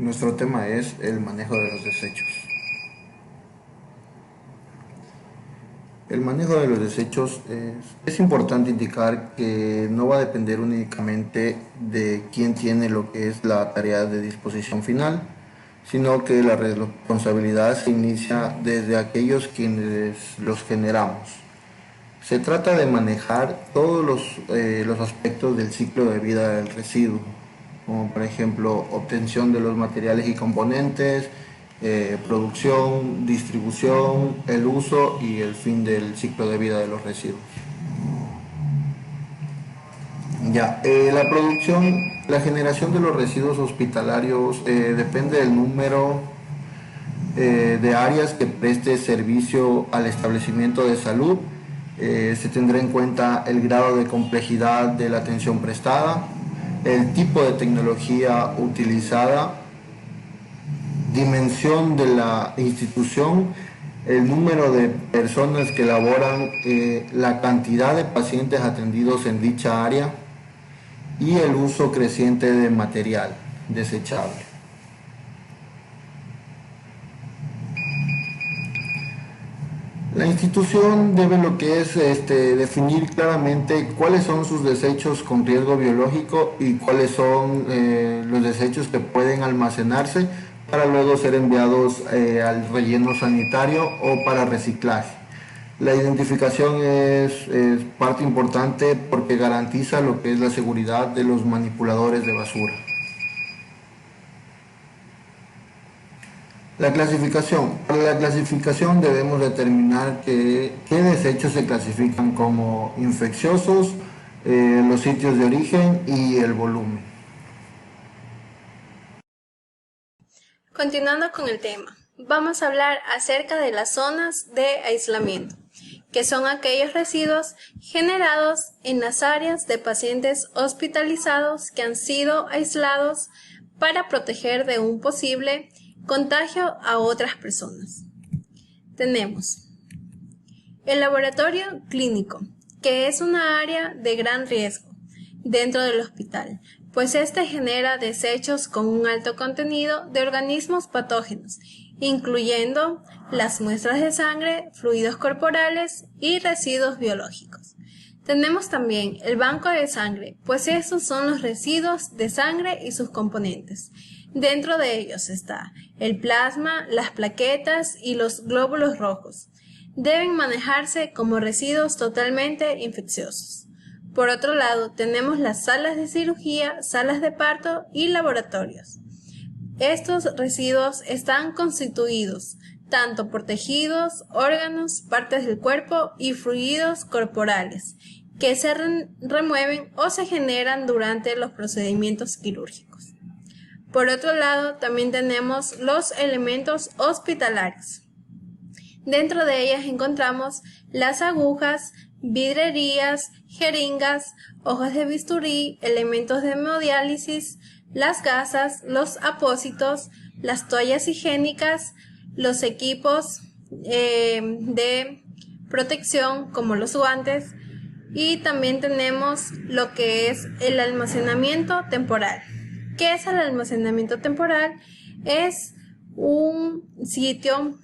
Nuestro tema es el manejo de los desechos. El manejo de los desechos es importante indicar que no va a depender únicamente de quién tiene lo que es la tarea de disposición final, sino que la responsabilidad se inicia desde aquellos quienes los generamos. Se trata de manejar todos los aspectos del ciclo de vida del residuo, como por ejemplo obtención de los materiales y componentes, producción, distribución, el uso y el fin del ciclo de vida de los residuos. La producción, la generación de los residuos hospitalarios depende del número de áreas que preste servicio al establecimiento de salud. Se tendrá en cuenta el grado de complejidad de la atención prestada, el tipo de tecnología utilizada, dimensión de la institución, el número de personas que laboran, la cantidad de pacientes atendidos en dicha área y el uso creciente de material desechable. La institución debe lo que es definir claramente cuáles son sus desechos con riesgo biológico y cuáles son los desechos que pueden almacenarse para luego ser enviados al relleno sanitario o para reciclaje. La identificación es parte importante porque garantiza lo que es la seguridad de los manipuladores de basura. La clasificación. Para la clasificación debemos determinar qué desechos se clasifican como infecciosos, los sitios de origen y el volumen. Continuando con el tema, vamos a hablar acerca de las zonas de aislamiento, que son aquellos residuos generados en las áreas de pacientes hospitalizados que han sido aislados para proteger de un posible contagio a otras personas. Tenemos el laboratorio clínico, que es una área de gran riesgo dentro del hospital, pues este genera desechos con un alto contenido de organismos patógenos, incluyendo las muestras de sangre, fluidos corporales y residuos biológicos. Tenemos también el banco de sangre, pues estos son los residuos de sangre y sus componentes. Dentro de ellos está el plasma, las plaquetas y los glóbulos rojos. Deben manejarse como residuos totalmente infecciosos. Por otro lado, tenemos las salas de cirugía, salas de parto y laboratorios. Estos residuos están constituidos tanto por tejidos, órganos, partes del cuerpo y fluidos corporales que se remueven o se generan durante los procedimientos quirúrgicos. Por otro lado, también tenemos los elementos hospitalarios. Dentro de ellas encontramos las agujas, vidrerías, jeringas, hojas de bisturí, elementos de hemodiálisis, las gasas, los apósitos, las toallas higiénicas, los equipos de protección como los guantes, y también tenemos lo que es el almacenamiento temporal. ¿Qué es el almacenamiento temporal? Es un sitio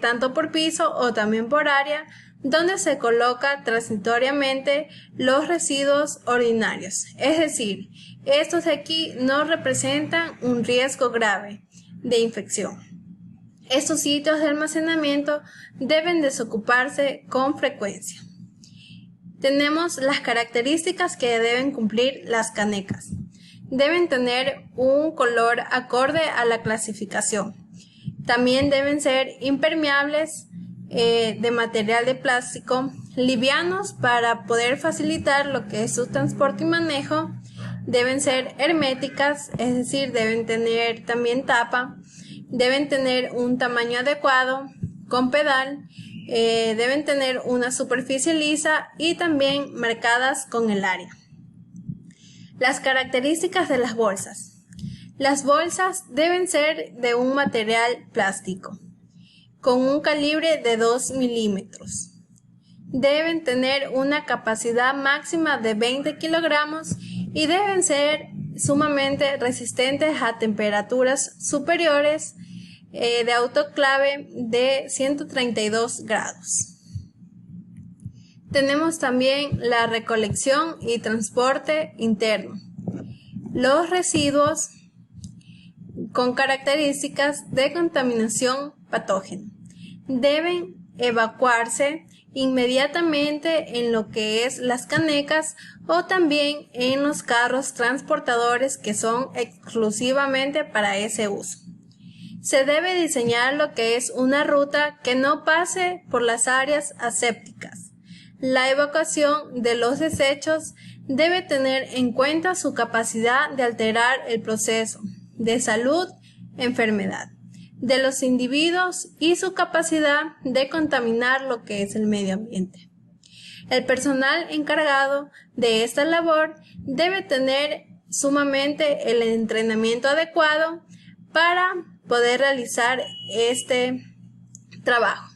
tanto por piso o también por área donde se coloca transitoriamente los residuos ordinarios. Es decir, estos de aquí no representan un riesgo grave de infección. Estos sitios de almacenamiento deben desocuparse con frecuencia. Tenemos las características que deben cumplir las canecas. Deben tener un color acorde a la clasificación. También deben ser impermeables, de material de plástico, livianos para poder facilitar lo que es su transporte y manejo. Deben ser herméticas, es decir, deben tener también tapa. Deben tener un tamaño adecuado, con pedal. Deben tener una superficie lisa y también marcadas con el área. Las características de las bolsas. Las bolsas deben ser de un material plástico, con un calibre de 2 milímetros. Deben tener una capacidad máxima de 20 kilogramos y deben ser sumamente resistentes a temperaturas superiores de autoclave de 132 grados. Tenemos también la recolección y transporte interno. Los residuos con características de contaminación patógena deben evacuarse inmediatamente en lo que es las canecas o también en los carros transportadores que son exclusivamente para ese uso. Se debe diseñar lo que es una ruta que no pase por las áreas asépticas. La evacuación de los desechos debe tener en cuenta su capacidad de alterar el proceso de salud, enfermedad de los individuos y su capacidad de contaminar lo que es el medio ambiente. El personal encargado de esta labor debe tener sumamente el entrenamiento adecuado para poder realizar este trabajo.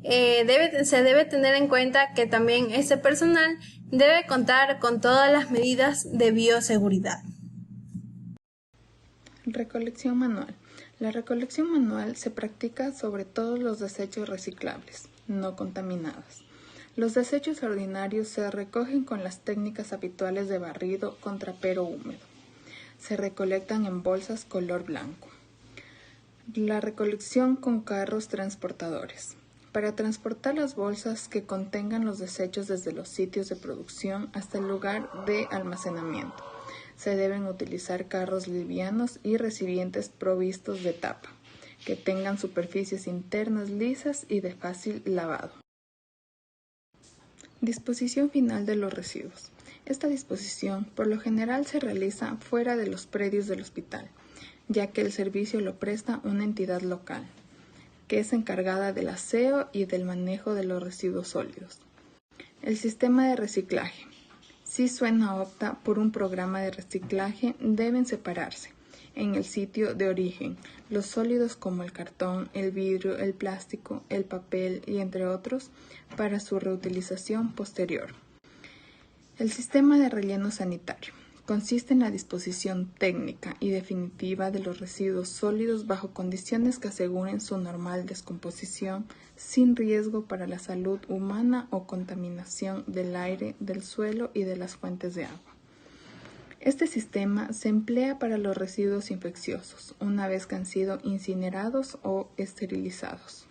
Se debe tener en cuenta que también este personal debe contar con todas las medidas de bioseguridad. Recolección manual. La recolección manual se practica sobre todos los desechos reciclables, no contaminados. Los desechos ordinarios se recogen con las técnicas habituales de barrido con trapero húmedo. Se recolectan en bolsas color blanco. La recolección con carros transportadores. Para transportar las bolsas que contengan los desechos desde los sitios de producción hasta el lugar de almacenamiento, se deben utilizar carros livianos y recipientes provistos de tapa, que tengan superficies internas lisas y de fácil lavado. Disposición final de los residuos. Esta disposición por lo general se realiza fuera de los predios del hospital, ya que el servicio lo presta una entidad local, que es encargada del aseo y del manejo de los residuos sólidos. El sistema de reciclaje. Si SUENA opta por un programa de reciclaje, deben separarse en el sitio de origen los sólidos como el cartón, el vidrio, el plástico, el papel y entre otros para su reutilización posterior. El sistema de relleno sanitario consiste en la disposición técnica y definitiva de los residuos sólidos bajo condiciones que aseguren su normal descomposición sin riesgo para la salud humana o contaminación del aire, del suelo y de las fuentes de agua. Este sistema se emplea para los residuos infecciosos una vez que han sido incinerados o esterilizados.